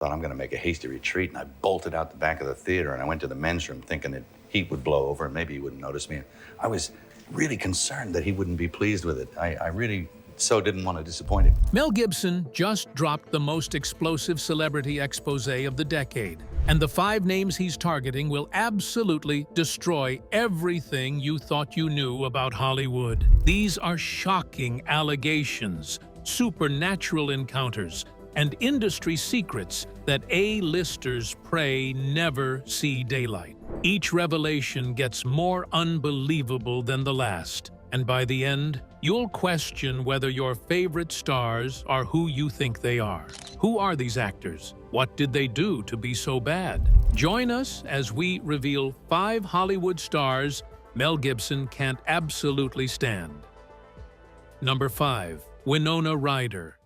Thought I'm going to make a hasty retreat, and I bolted out the back of the theater, and I went to the men's room thinking that heat would blow over and maybe he wouldn't notice me. I was really concerned that he wouldn't be pleased with it. I really so didn't want to disappoint him. Mel Gibson just dropped the most explosive celebrity exposé of the decade, and the 5 names he's targeting will absolutely destroy everything you thought you knew about Hollywood. These are shocking allegations, supernatural encounters, and industry secrets that A-listers pray never see daylight. Each revelation gets more unbelievable than the last, and by the end, you'll question whether your favorite stars are who you think they are. Who are these actors? What did they do to be so bad? Join us as we reveal 5 Hollywood stars Mel Gibson can't absolutely stand. Number 5. Winona Ryder.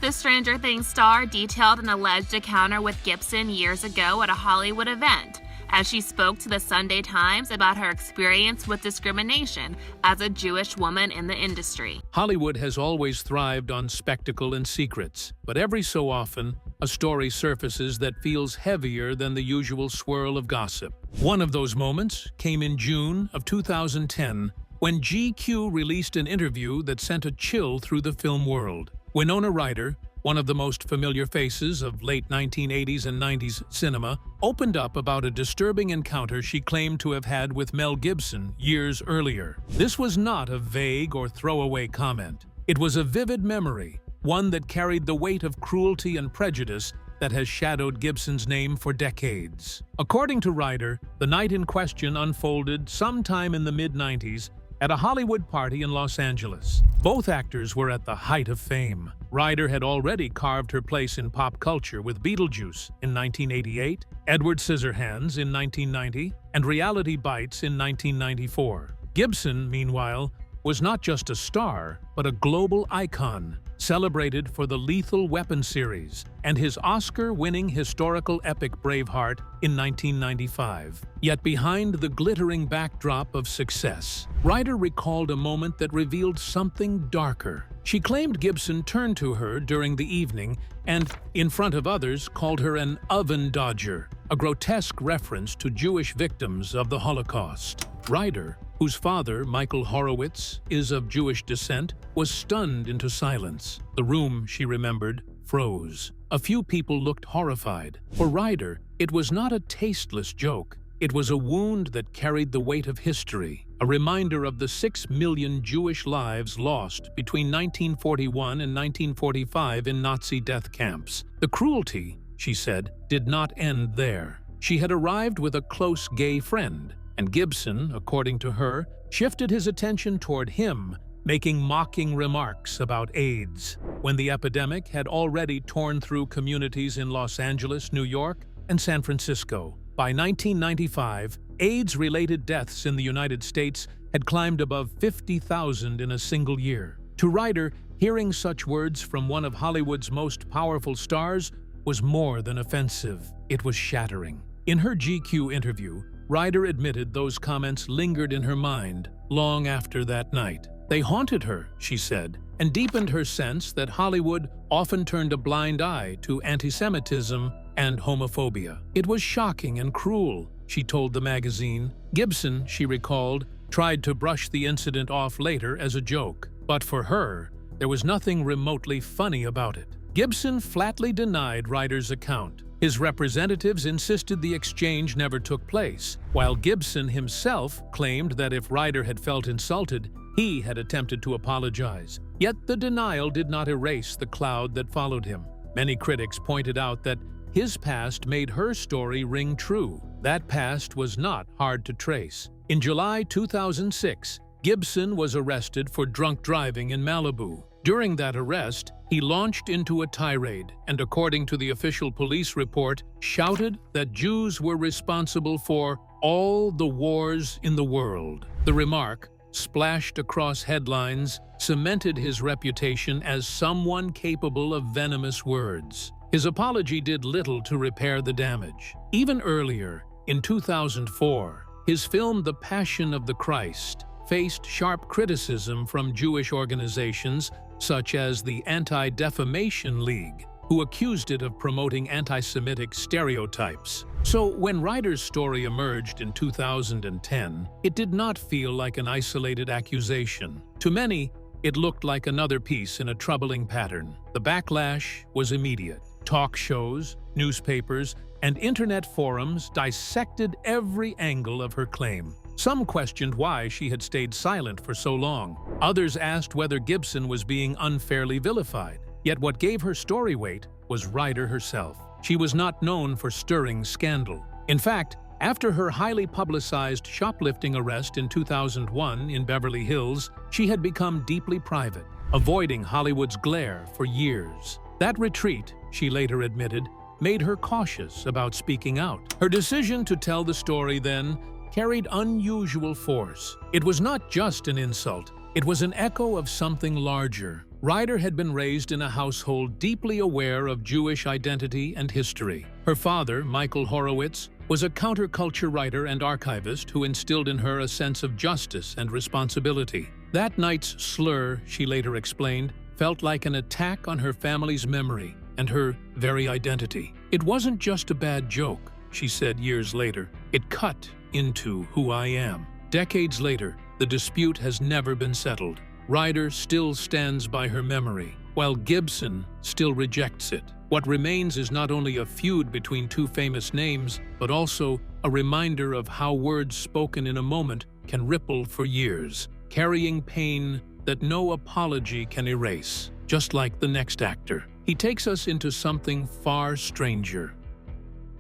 The Stranger Things star detailed an alleged encounter with Gibson years ago at a Hollywood event, as she spoke to the Sunday Times about her experience with discrimination as a Jewish woman in the industry. Hollywood has always thrived on spectacle and secrets, but every so often, a story surfaces that feels heavier than the usual swirl of gossip. One of those moments came in June of 2010, when GQ released an interview that sent a chill through the film world. Winona Ryder, one of the most familiar faces of late 1980s and 90s cinema, opened up about a disturbing encounter she claimed to have had with Mel Gibson years earlier. This was not a vague or throwaway comment. It was a vivid memory, one that carried the weight of cruelty and prejudice that has shadowed Gibson's name for decades. According to Ryder, the night in question unfolded sometime in the mid-90s at a Hollywood party in Los Angeles. Both actors were at the height of fame. Ryder had already carved her place in pop culture with Beetlejuice in 1988, Edward Scissorhands in 1990, and Reality Bites in 1994. Gibson, meanwhile, was not just a star, but a global icon, celebrated for the Lethal Weapon series and his Oscar-winning historical epic Braveheart in 1995. Yet behind the glittering backdrop of success, Ryder recalled a moment that revealed something darker. She claimed Gibson turned to her during the evening and, in front of others, called her an oven dodger, a grotesque reference to Jewish victims of the Holocaust. Ryder, whose father, Michael Horowitz, is of Jewish descent, was stunned into silence. The room, she remembered, froze. A few people looked horrified. For Ryder, it was not a tasteless joke. It was a wound that carried the weight of history, a reminder of the 6 million Jewish lives lost between 1941 and 1945 in Nazi death camps. The cruelty, she said, did not end there. She had arrived with a close gay friend, and Gibson, according to her, shifted his attention toward him, making mocking remarks about AIDS, when the epidemic had already torn through communities in Los Angeles, New York, and San Francisco. By 1995, AIDS-related deaths in the United States had climbed above 50,000 in a single year. To Ryder, hearing such words from one of Hollywood's most powerful stars was more than offensive. It was shattering. In her GQ interview, Ryder admitted those comments lingered in her mind long after that night. They haunted her, she said, and deepened her sense that Hollywood often turned a blind eye to anti-Semitism and homophobia. It was shocking and cruel, she told the magazine. Gibson, she recalled, tried to brush the incident off later as a joke, but for her, there was nothing remotely funny about it. Gibson flatly denied Ryder's account. His representatives insisted the exchange never took place, while Gibson himself claimed that if Ryder had felt insulted, he had attempted to apologize. Yet the denial did not erase the cloud that followed him. Many critics pointed out that his past made her story ring true. That past was not hard to trace. In July 2006, Gibson was arrested for drunk driving in Malibu. During that arrest, he launched into a tirade and, according to the official police report, shouted that Jews were responsible for all the wars in the world. The remark, splashed across headlines, cemented his reputation as someone capable of venomous words. His apology did little to repair the damage. Even earlier, in 2004, his film The Passion of the Christ faced sharp criticism from Jewish organizations such as the Anti-Defamation League. who accused it of promoting anti-Semitic stereotypes. So when Ryder's story emerged in 2010, it did not feel like an isolated accusation. To many, it looked like another piece in a troubling pattern. The backlash was immediate. Talk shows, newspapers, and internet forums dissected every angle of her claim. Some questioned why she had stayed silent for so long. Others asked whether Gibson was being unfairly vilified. Yet what gave her story weight was Ryder herself. She was not known for stirring scandal. In fact, after her highly publicized shoplifting arrest in 2001 in Beverly Hills, she had become deeply private, avoiding Hollywood's glare for years. That retreat, she later admitted, made her cautious about speaking out. Her decision to tell the story then carried unusual force. It was not just an insult, it was an echo of something larger. Ryder had been raised in a household deeply aware of Jewish identity and history. Her father, Michael Horowitz, was a counterculture writer and archivist who instilled in her a sense of justice and responsibility. That night's slur, she later explained, felt like an attack on her family's memory and her very identity. It wasn't just a bad joke, she said years later. It cut into who I am. Decades later, the dispute has never been settled. Ryder still stands by her memory, while Gibson still rejects it. What remains is not only a feud between two famous names, but also a reminder of how words spoken in a moment can ripple for years, carrying pain that no apology can erase. Just like the next actor, he takes us into something far stranger.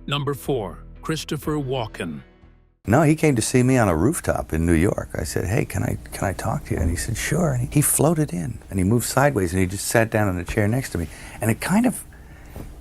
Number 4. Christopher Walken. No, he came to see me on a rooftop in New York. I said, hey, can I talk to you? And he said, sure. And he floated in, and he moved sideways, and he just sat down in a chair next to me. And it kind of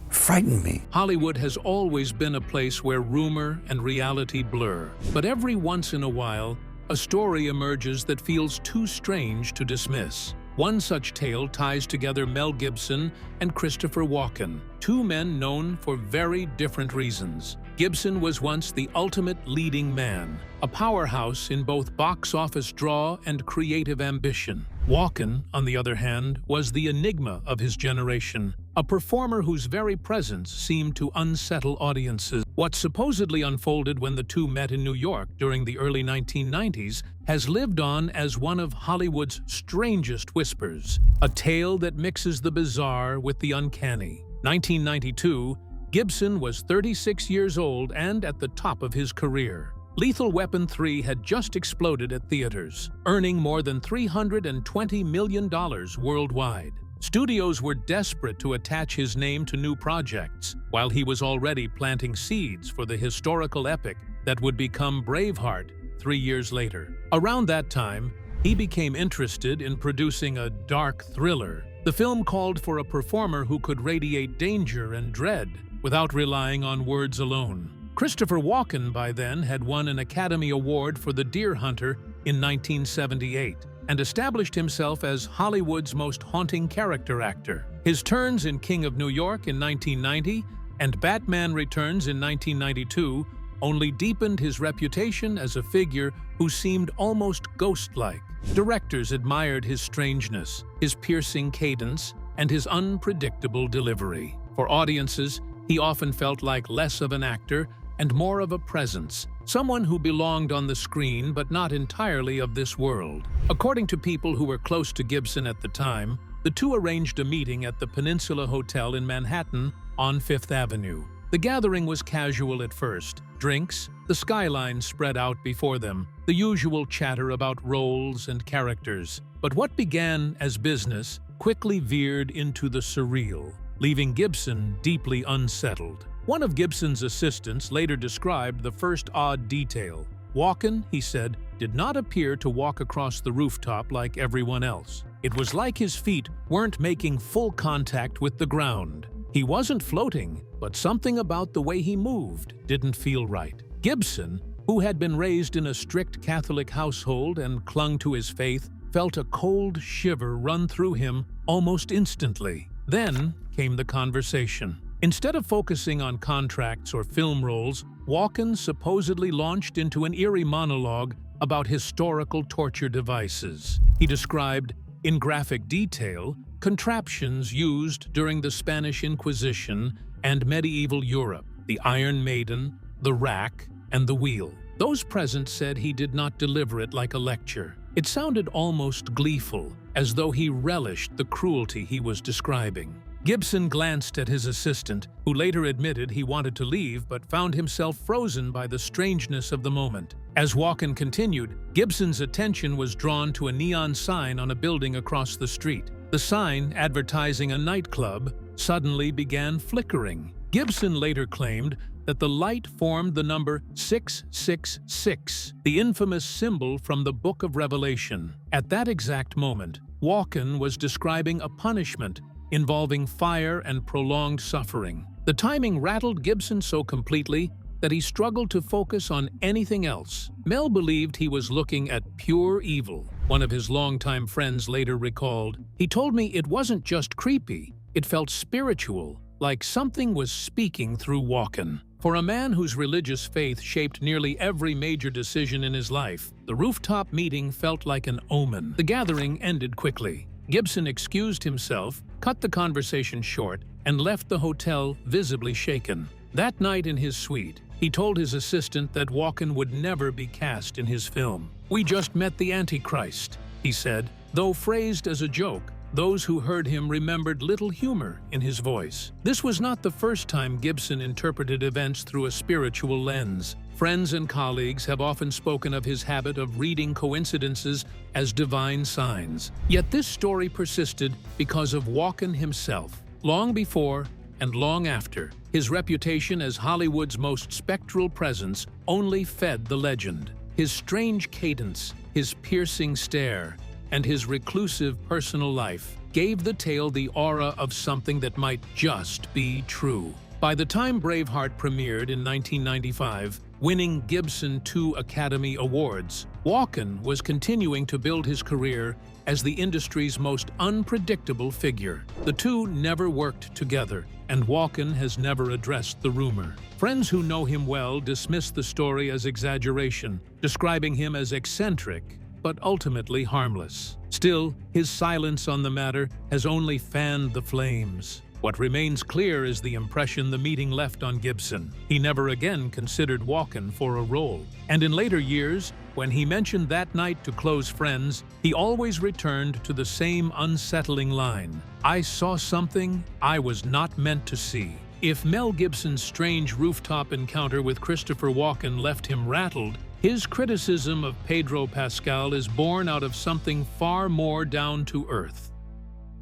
frightened me. Hollywood has always been a place where rumor and reality blur. But every once in a while, a story emerges that feels too strange to dismiss. One such tale ties together Mel Gibson and Christopher Walken, two men known for very different reasons. Gibson was once the ultimate leading man, a powerhouse in both box office draw and creative ambition. Walken, on the other hand, was the enigma of his generation, a performer whose very presence seemed to unsettle audiences. What supposedly unfolded when the two met in New York during the early 1990s has lived on as one of Hollywood's strangest whispers, a tale that mixes the bizarre with the uncanny. 1992, Gibson was 36 years old and at the top of his career. Lethal Weapon 3 had just exploded at theaters, earning more than $320 million worldwide. Studios were desperate to attach his name to new projects, while he was already planting seeds for the historical epic that would become Braveheart 3 years later. Around that time, he became interested in producing a dark thriller. The film called for a performer who could radiate danger and dread without relying on words alone. Christopher Walken by then had won an Academy Award for The Deer Hunter in 1978 and established himself as Hollywood's most haunting character actor. His turns in King of New York in 1990 and Batman Returns in 1992 only deepened his reputation as a figure who seemed almost ghost-like. Directors admired his strangeness, his piercing cadence, and his unpredictable delivery. For audiences, he often felt like less of an actor and more of a presence, someone who belonged on the screen but not entirely of this world. According to people who were close to Gibson at the time, the two arranged a meeting at the Peninsula Hotel in Manhattan on Fifth Avenue. The gathering was casual at first. Drinks, the skyline spread out before them, the usual chatter about roles and characters. But what began as business quickly veered into the surreal, leaving Gibson deeply unsettled. One of Gibson's assistants later described the first odd detail. Walken, he said, did not appear to walk across the rooftop like everyone else. It was like his feet weren't making full contact with the ground. He wasn't floating, but something about the way he moved didn't feel right. Gibson, who had been raised in a strict Catholic household and clung to his faith, felt a cold shiver run through him almost instantly. Then came the conversation. Instead of focusing on contracts or film roles, Walken supposedly launched into an eerie monologue about historical torture devices. He described, in graphic detail, contraptions used during the Spanish Inquisition and medieval Europe: the Iron Maiden, the rack, and the wheel. Those present said he did not deliver it like a lecture. It sounded almost gleeful, as though he relished the cruelty he was describing. Gibson glanced at his assistant, who later admitted he wanted to leave but found himself frozen by the strangeness of the moment. As Walken continued, Gibson's attention was drawn to a neon sign on a building across the street. The sign, advertising a nightclub, suddenly began flickering. Gibson later claimed that the light formed the number 666, the infamous symbol from the Book of Revelation. At that exact moment, Walken was describing a punishment involving fire and prolonged suffering. The timing rattled Gibson so completely that he struggled to focus on anything else. Mel believed he was looking at pure evil. One of his longtime friends later recalled, "He told me it wasn't just creepy, it felt spiritual, like something was speaking through Walken." For a man whose religious faith shaped nearly every major decision in his life, the rooftop meeting felt like an omen. The gathering ended quickly. Gibson excused himself, cut the conversation short, and left the hotel visibly shaken. That night in his suite, he told his assistant that Walken would never be cast in his film. "We just met the Antichrist," he said. Though phrased as a joke, those who heard him remembered little humor in his voice. This was not the first time Gibson interpreted events through a spiritual lens. Friends and colleagues have often spoken of his habit of reading coincidences as divine signs. Yet this story persisted because of Walken himself. Long before and long after, his reputation as Hollywood's most spectral presence only fed the legend. His strange cadence, his piercing stare, and his reclusive personal life gave the tale the aura of something that might just be true. By the time Braveheart premiered in 1995, winning Gibson 2 Academy Awards, Walken was continuing to build his career as the industry's most unpredictable figure. The two never worked together, and Walken has never addressed the rumor. Friends who know him well dismiss the story as exaggeration, describing him as eccentric, but ultimately harmless. Still, his silence on the matter has only fanned the flames. What remains clear is the impression the meeting left on Gibson. He never again considered Walken for a role. And in later years, when he mentioned that night to close friends, he always returned to the same unsettling line: "I saw something I was not meant to see." If Mel Gibson's strange rooftop encounter with Christopher Walken left him rattled, his criticism of Pedro Pascal is born out of something far more down to earth.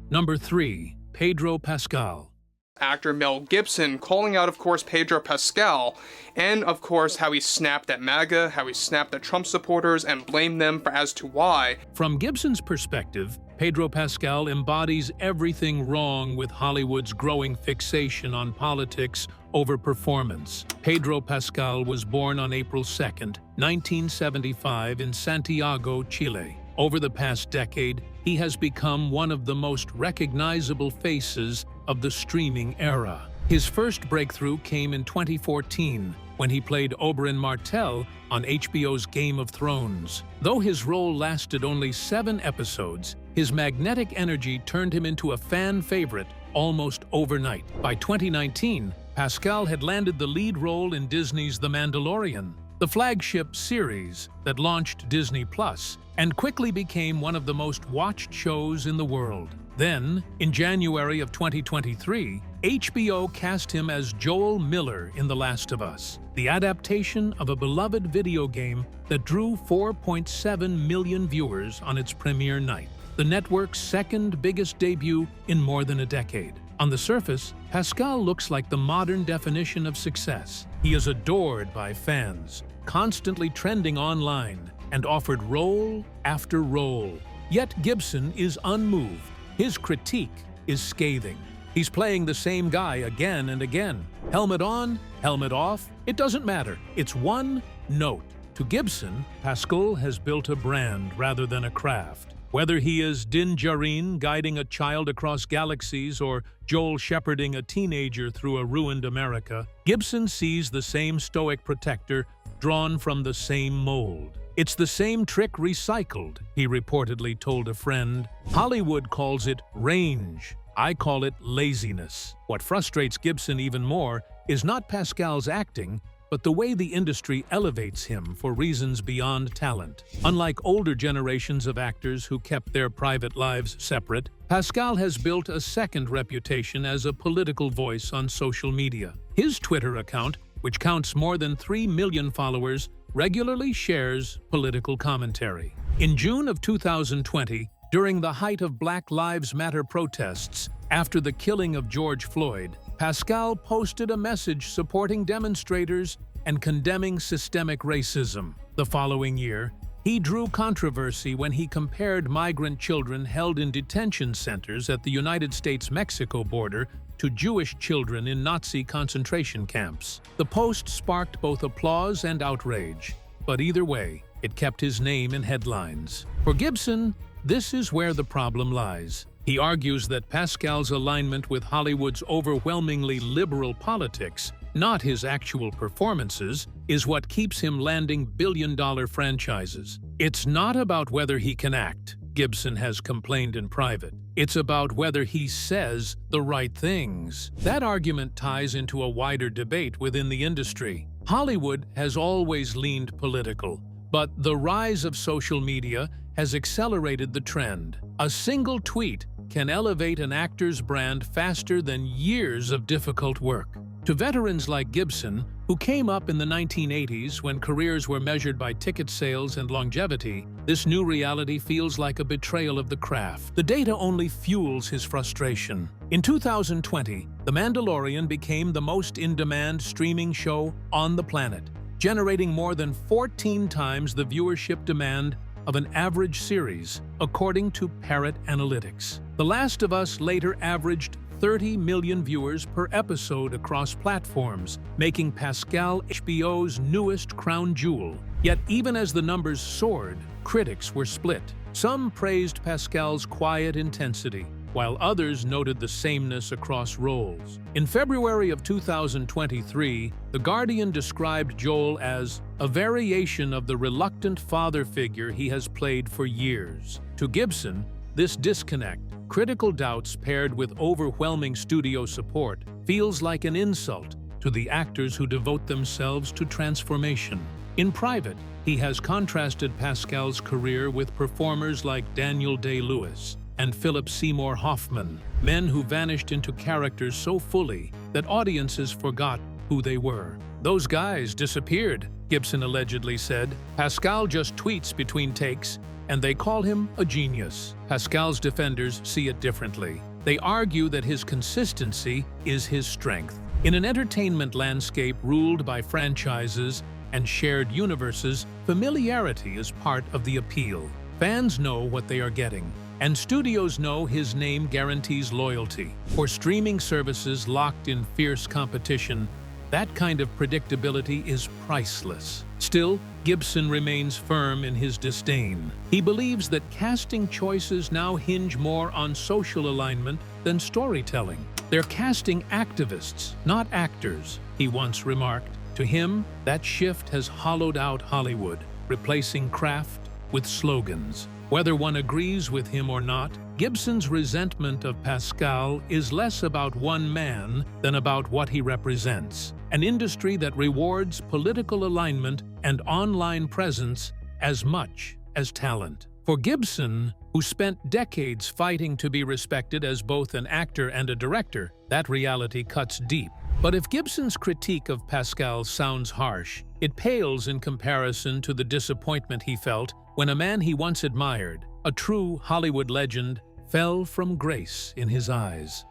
Number 3. Pedro Pascal. Actor Mel Gibson calling out, of course, Pedro Pascal, and of course how he snapped at MAGA, how he snapped at Trump supporters and blamed them for as to why. From Gibson's perspective, Pedro Pascal embodies everything wrong with Hollywood's growing fixation on politics over performance. Pedro Pascal was born on April 2, 1975 in Santiago, Chile. Over the past decade, he has become one of the most recognizable faces of the streaming era. His first breakthrough came in 2014, when he played Oberyn Martell on HBO's Game of Thrones. Though his role lasted only 7 episodes, his magnetic energy turned him into a fan favorite almost overnight. By 2019, Pascal had landed the lead role in Disney's The Mandalorian, the flagship series that launched Disney Plus, and quickly became one of the most watched shows in the world. Then, in January of 2023, HBO cast him as Joel Miller in The Last of Us, the adaptation of a beloved video game that drew 4.7 million viewers on its premiere night, the network's second biggest debut in more than a decade. On the surface, Pascal looks like the modern definition of success. He is adored by fans, constantly trending online, and offered role after role. Yet Gibson is unmoved. His critique is scathing. He's playing the same guy again and again. Helmet on, helmet off, it doesn't matter. It's one note. To Gibson, Pascal has built a brand rather than a craft. Whether he is Din Djarin guiding a child across galaxies or Joel shepherding a teenager through a ruined America, Gibson sees the same stoic protector drawn from the same mold. "It's the same trick recycled," he reportedly told a friend. "Hollywood calls it range. I call it laziness." What frustrates Gibson even more is not Pascal's acting, but the way the industry elevates him for reasons beyond talent. Unlike older generations of actors who kept their private lives separate, Pascal has built a second reputation as a political voice on social media. His Twitter account, which counts more than 3 million followers, regularly shares political commentary. In June of 2020, during the height of Black Lives Matter protests after the killing of George Floyd, Pascal posted a message supporting demonstrators and condemning systemic racism. The following year, he drew controversy when he compared migrant children held in detention centers at the United States-Mexico border to Jewish children in Nazi concentration camps. The post sparked both applause and outrage, but either way, it kept his name in headlines. For Gibson, this is where the problem lies. He argues that Pascal's alignment with Hollywood's overwhelmingly liberal politics, not his actual performances, is what keeps him landing billion-dollar franchises. "It's not about whether he can act," Gibson has complained in private. "It's about whether he says the right things." That argument ties into a wider debate within the industry. Hollywood has always leaned political, but the rise of social media has accelerated the trend. A single tweet can elevate an actor's brand faster than years of difficult work. To veterans like Gibson, who came up in the 1980s when careers were measured by ticket sales and longevity, this new reality feels like a betrayal of the craft. The data only fuels his frustration. In 2020, The Mandalorian became the most in-demand streaming show on the planet, generating more than 14 times the viewership demand of an average series, according to Parrot Analytics. The Last of Us later averaged 30 million viewers per episode across platforms, making Pascal HBO's newest crown jewel. Yet even as the numbers soared, critics were split. Some praised Pascal's quiet intensity, while others noted the sameness across roles. In February of 2023, The Guardian described Joel as a variation of the reluctant father figure he has played for years. To Gibson, this disconnect, critical doubts paired with overwhelming studio support, feels like an insult to the actors who devote themselves to transformation. In private, he has contrasted Pascal's career with performers like Daniel Day-Lewis and Philip Seymour Hoffman, men who vanished into characters so fully that audiences forgot who they were. "Those guys disappeared," Gibson allegedly said. "Pascal just tweets between takes, and they call him a genius." Pascal's defenders see it differently. They argue that his consistency is his strength. In an entertainment landscape ruled by franchises and shared universes, familiarity is part of the appeal. Fans know what they are getting, and studios know his name guarantees loyalty. For streaming services locked in fierce competition, that kind of predictability is priceless. Still, Gibson remains firm in his disdain. He believes that casting choices now hinge more on social alignment than storytelling. "They're casting activists, not actors," he once remarked. To him, that shift has hollowed out Hollywood, replacing craft with slogans. Whether one agrees with him or not, Gibson's resentment of Pascal is less about one man than about what he represents. An industry that rewards political alignment and online presence as much as talent. For Gibson, who spent decades fighting to be respected as both an actor and a director, that reality cuts deep. But if Gibson's critique of Pascal sounds harsh, it pales in comparison to the disappointment he felt when a man he once admired, a true Hollywood legend, fell from grace in his eyes.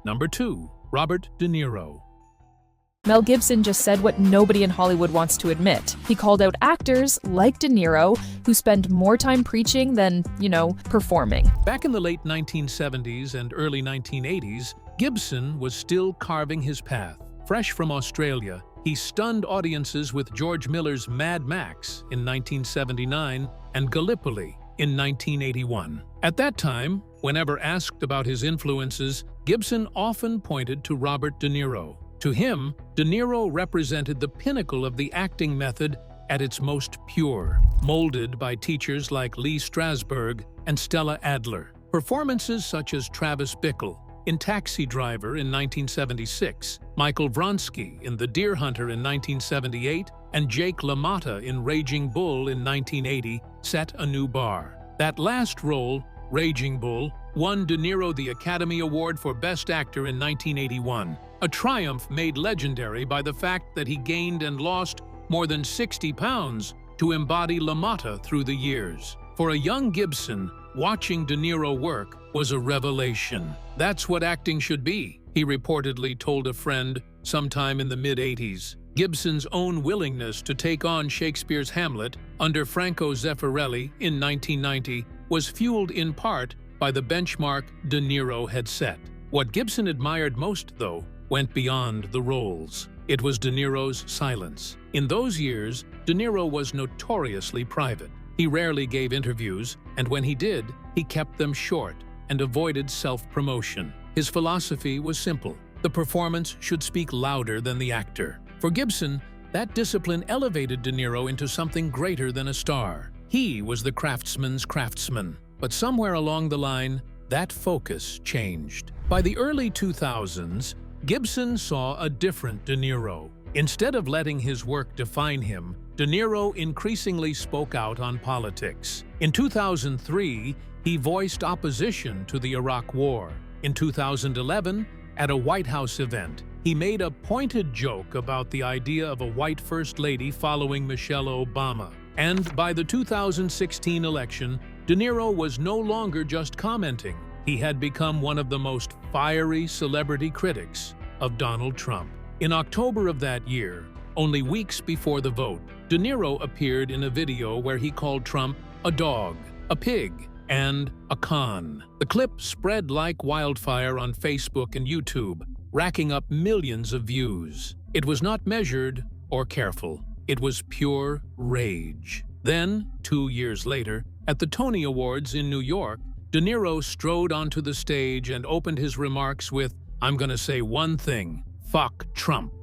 Number 2. Robert De Niro. Mel Gibson just said what nobody in Hollywood wants to admit. He called out actors like De Niro who spend more time preaching than, performing. Back in the late 1970s and early 1980s, Gibson was still carving his path. Fresh from Australia, he stunned audiences with George Miller's Mad Max in 1979 and Gallipoli in 1981. At that time, whenever asked about his influences, Gibson often pointed to Robert De Niro. To him, De Niro represented the pinnacle of the acting method at its most pure, molded by teachers like Lee Strasberg and Stella Adler. Performances such as Travis Bickle in Taxi Driver in 1976, Michael Vronsky in The Deer Hunter in 1978, and Jake LaMotta in Raging Bull in 1980 set a new bar. That last role, Raging Bull, won De Niro the Academy Award for Best Actor in 1981, a triumph made legendary by the fact that he gained and lost more than 60 pounds to embody LaMotta through the years. For a young Gibson, watching De Niro work was a revelation. That's what acting should be, he reportedly told a friend sometime in the mid-80s. Gibson's own willingness to take on Shakespeare's Hamlet under Franco Zeffirelli in 1990 was fueled in part by the benchmark De Niro had set. What Gibson admired most, though, went beyond the roles. It was De Niro's silence. In those years, De Niro was notoriously private. He rarely gave interviews, and when he did, he kept them short and avoided self-promotion. His philosophy was simple: the performance should speak louder than the actor. For Gibson, that discipline elevated De Niro into something greater than a star. He was the craftsman's craftsman. But somewhere along the line, that focus changed. By the early 2000s, Gibson saw a different De Niro. Instead of letting his work define him, De Niro increasingly spoke out on politics. In 2003, he voiced opposition to the Iraq War. In 2011, at a White House event, he made a pointed joke about the idea of a white First Lady following Michelle Obama. And by the 2016 election, De Niro was no longer just commenting. He had become one of the most fiery celebrity critics of Donald Trump. In October of that year, only weeks before the vote, De Niro appeared in a video where he called Trump a dog, a pig, and a con. The clip spread like wildfire on Facebook and YouTube, racking up millions of views. It was not measured or careful. It was pure rage. Then, 2 years later, at the Tony Awards in New York, De Niro strode onto the stage and opened his remarks with, "I'm gonna say one thing, fuck Trump."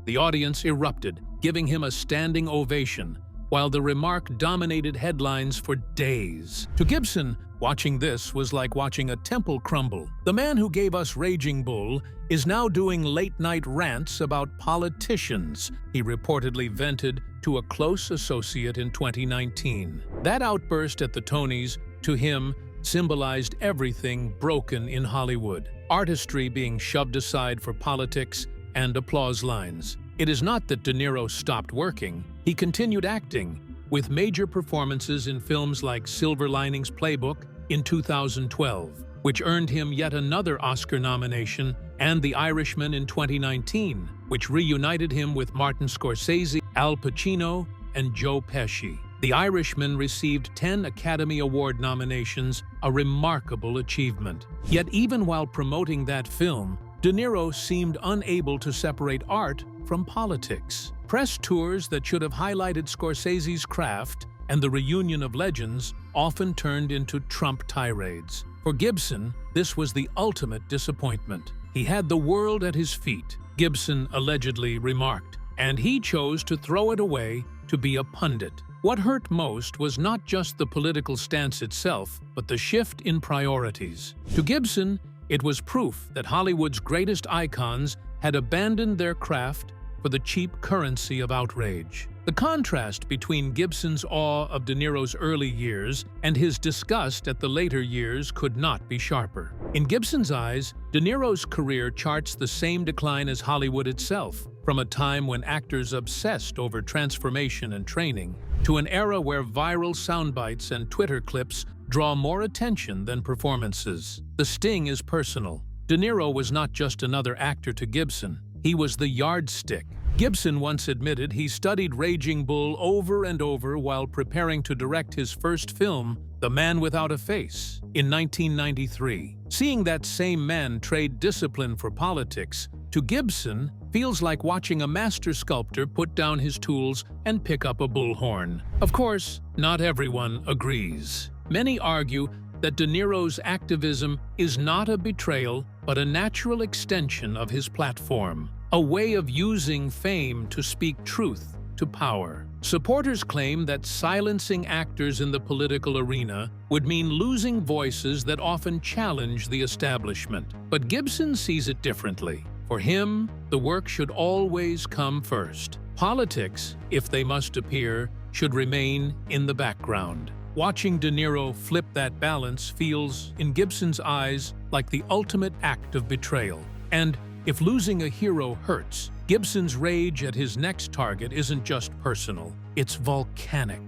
The audience erupted, giving him a standing ovation, while the remark dominated headlines for days. To Gibson, watching this was like watching a temple crumble. The man who gave us Raging Bull is now doing late-night rants about politicians, he reportedly vented to a close associate in 2019. That outburst at the Tonys, to him, symbolized everything broken in Hollywood, artistry being shoved aside for politics and applause lines. It is not that De Niro stopped working. He continued acting, with major performances in films like Silver Linings Playbook in 2012, which earned him yet another Oscar nomination, and The Irishman in 2019, which reunited him with Martin Scorsese, Al Pacino, and Joe Pesci. The Irishman received 10 Academy Award nominations, a remarkable achievement. Yet even while promoting that film, De Niro seemed unable to separate art from politics. Press tours that should have highlighted Scorsese's craft and the reunion of legends often turned into Trump tirades. For Gibson, this was the ultimate disappointment. He had the world at his feet, Gibson allegedly remarked, and he chose to throw it away to be a pundit. What hurt most was not just the political stance itself, but the shift in priorities. To Gibson, it was proof that Hollywood's greatest icons had abandoned their craft for the cheap currency of outrage. The contrast between Gibson's awe of De Niro's early years and his disgust at the later years could not be sharper. In Gibson's eyes, De Niro's career charts the same decline as Hollywood itself, from a time when actors obsessed over transformation and training, to an era where viral soundbites and Twitter clips draw more attention than performances. The sting is personal. De Niro was not just another actor to Gibson. He was the yardstick. Gibson once admitted he studied Raging Bull over and over while preparing to direct his first film, The Man Without a Face, in 1993. Seeing that same man trade discipline for politics, to Gibson, feels like watching a master sculptor put down his tools and pick up a bullhorn. Of course, not everyone agrees. Many argue that De Niro's activism is not a betrayal, but a natural extension of his platform, a way of using fame to speak truth to power. Supporters claim that silencing actors in the political arena would mean losing voices that often challenge the establishment. But Gibson sees it differently. For him, the work should always come first. Politics, if they must appear, should remain in the background. Watching De Niro flip that balance feels, in Gibson's eyes, like the ultimate act of betrayal. And if losing a hero hurts, Gibson's rage at his next target isn't just personal, it's volcanic.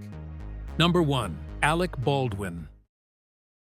Number 1. Alec Baldwin.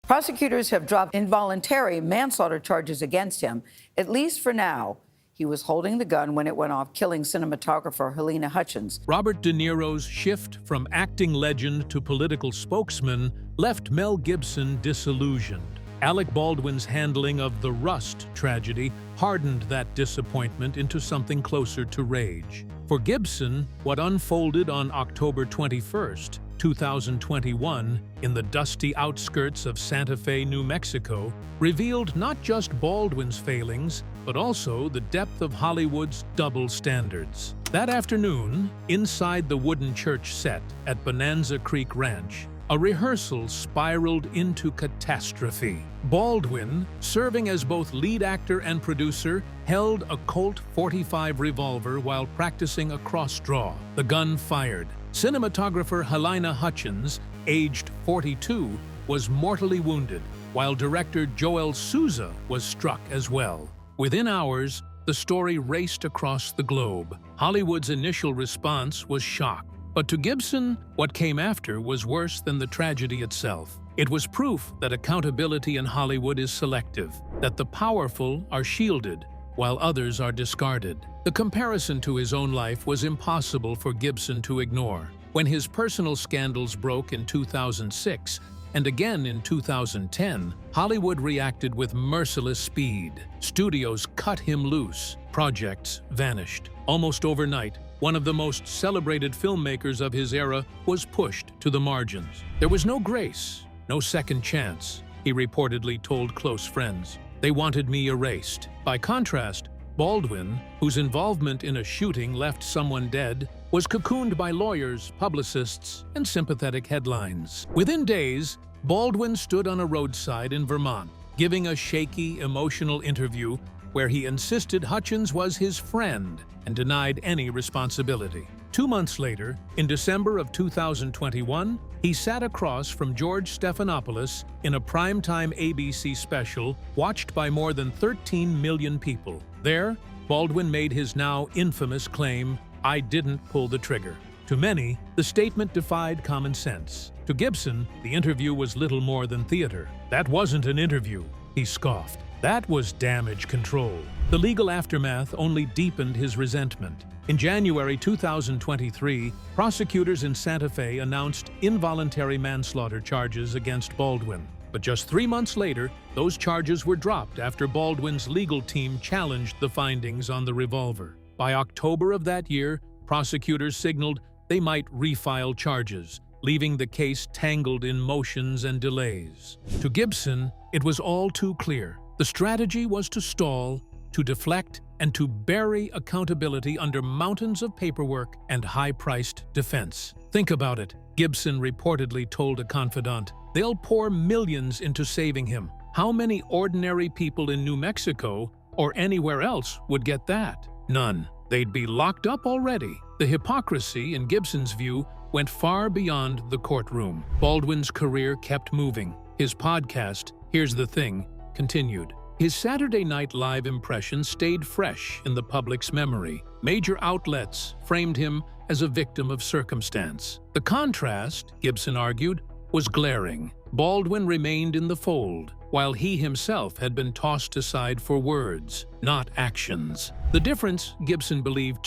Prosecutors have dropped involuntary manslaughter charges against him, at least for now. He was holding the gun when it went off, killing cinematographer Helena Hutchins. Robert De Niro's shift from acting legend to political spokesman left Mel Gibson disillusioned. Alec Baldwin's handling of the Rust tragedy hardened that disappointment into something closer to rage. For Gibson, what unfolded on October 21st, 2021, in the dusty outskirts of Santa Fe, New Mexico, revealed not just Baldwin's failings, but also the depth of Hollywood's double standards. That afternoon, inside the wooden church set at Bonanza Creek Ranch, a rehearsal spiraled into catastrophe. Baldwin, serving as both lead actor and producer, held a Colt .45 revolver while practicing a cross-draw. The gun fired. Cinematographer Helena Hutchins, aged 42, was mortally wounded, while director Joel Souza was struck as well. Within hours, the story raced across the globe. Hollywood's initial response was shock. But to Gibson, what came after was worse than the tragedy itself. It was proof that accountability in Hollywood is selective, that the powerful are shielded while others are discarded. The comparison to his own life was impossible for Gibson to ignore. When his personal scandals broke in 2006 and again in 2010, Hollywood reacted with merciless speed. Studios cut him loose. Projects vanished. Almost overnight, one of the most celebrated filmmakers of his era was pushed to the margins. There was no grace, no second chance, he reportedly told close friends. They wanted me erased. By contrast, Baldwin, whose involvement in a shooting left someone dead, was cocooned by lawyers, publicists, and sympathetic headlines. Within days, Baldwin stood on a roadside in Vermont, giving a shaky, emotional interview where he insisted Hutchins was his friend and denied any responsibility. 2 months later, in December of 2021, he sat across from George Stephanopoulos in a primetime ABC special watched by more than 13 million people. There, Baldwin made his now infamous claim, "I didn't pull the trigger." To many, the statement defied common sense. To Gibson, the interview was little more than theater. "That wasn't an interview," he scoffed. "That was damage control." The legal aftermath only deepened his resentment. In January 2023, prosecutors in Santa Fe announced involuntary manslaughter charges against Baldwin. But just 3 months later, those charges were dropped after Baldwin's legal team challenged the findings on the revolver. By October of that year, prosecutors signaled they might refile charges, leaving the case tangled in motions and delays. To Gibson, it was all too clear. The strategy was to stall, to deflect, and to bury accountability under mountains of paperwork and high-priced defense. "Think about it," Gibson reportedly told a confidant. "They'll pour millions into saving him. How many ordinary people in New Mexico or anywhere else would get that? None. They'd be locked up already." The hypocrisy, in Gibson's view, went far beyond the courtroom. Baldwin's career kept moving. His podcast, Here's the Thing, continued. His Saturday Night Live impression stayed fresh in the public's memory. Major outlets framed him as a victim of circumstance. The contrast, Gibson argued, was glaring. Baldwin remained in the fold, while he himself had been tossed aside for words, not actions. The difference, Gibson believed,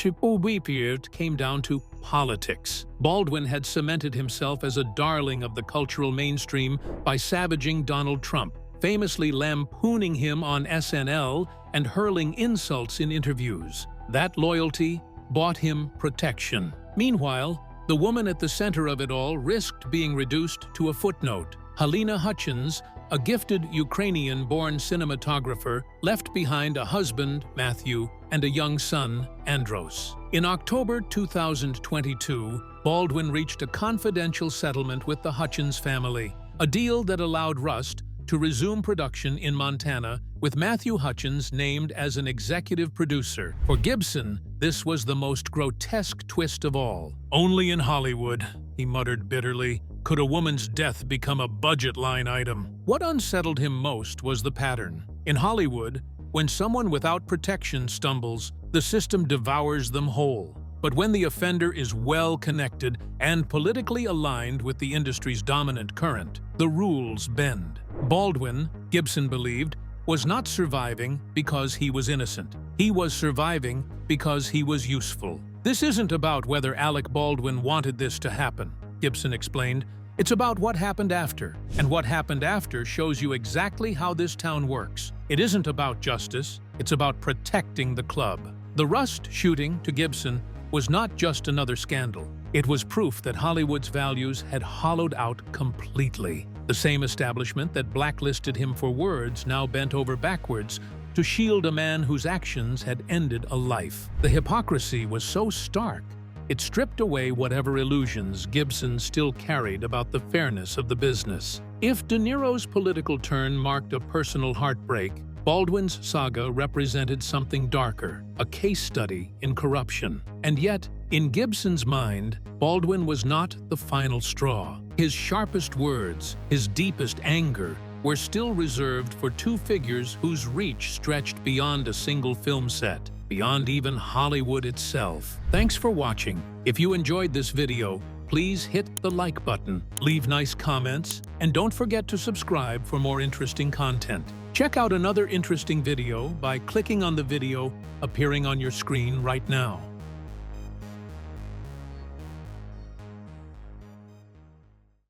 came down to politics. Baldwin had cemented himself as a darling of the cultural mainstream by savaging Donald Trump, famously lampooning him on SNL and hurling insults in interviews. That loyalty bought him protection. Meanwhile, the woman at the center of it all risked being reduced to a footnote. Helena Hutchins, a gifted Ukrainian-born cinematographer, left behind a husband, Matthew, and a young son, Andros. In October 2022, Baldwin reached a confidential settlement with the Hutchins family, a deal that allowed Rust to resume production in Montana, with Matthew Hutchins named as an executive producer. For Gibson, this was the most grotesque twist of all. "Only in Hollywood," he muttered bitterly, "could a woman's death become a budget line item." What unsettled him most was the pattern. In Hollywood, when someone without protection stumbles, the system devours them whole. But when the offender is well-connected and politically aligned with the industry's dominant current, the rules bend. Baldwin, Gibson believed, was not surviving because he was innocent. He was surviving because he was useful. "This isn't about whether Alec Baldwin wanted this to happen," Gibson explained. "It's about what happened after. And what happened after shows you exactly how this town works. It isn't about justice, it's about protecting the club." The Rust shooting, to Gibson, was not just another scandal. It was proof that Hollywood's values had hollowed out completely. The same establishment that blacklisted him for words now bent over backwards to shield a man whose actions had ended a life. The hypocrisy was so stark, it stripped away whatever illusions Gibson still carried about the fairness of the business. If De Niro's political turn marked a personal heartbreak, Baldwin's saga represented something darker, a case study in corruption. And yet, in Gibson's mind, Baldwin was not the final straw. His sharpest words, his deepest anger, were still reserved for two figures whose reach stretched beyond a single film set, beyond even Hollywood itself. Thanks for watching. If you enjoyed this video, please hit the like button, leave nice comments, and don't forget to subscribe for more interesting content. Check out another interesting video by clicking on the video appearing on your screen right now.